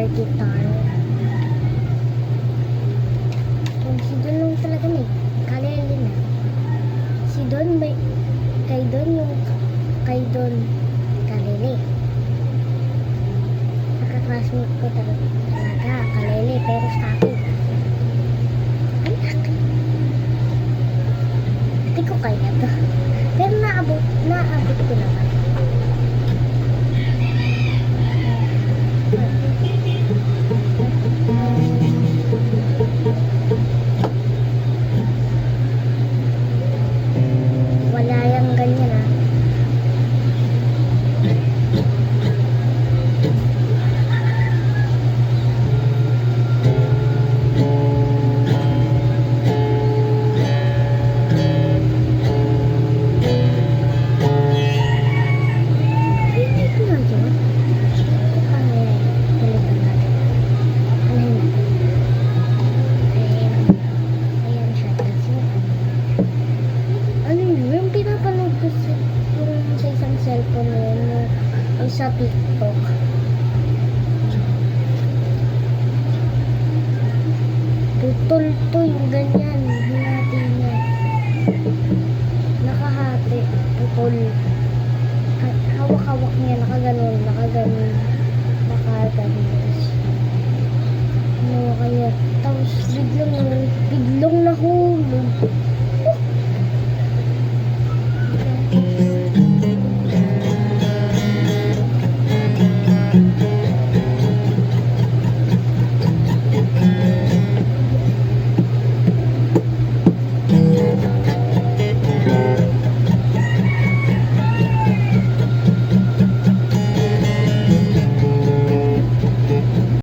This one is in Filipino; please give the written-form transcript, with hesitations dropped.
air guitar. Si Don lang talaga may kalele na. Si Don may kay Don kalele. Nakaka-classmate ko talaga kalele, pero sa akin anak. Hindi ko kaya to. Pero naabot ko naman. Wala yung ganyan ah. Cellphone mo o sa TikTok. Putol to yung ganyan. Hinati niya. Nakahati. Putol. Hawak-hawak niya. Nakaganon. Nakaganon. Ano kaya? Tapos biglang nahulog.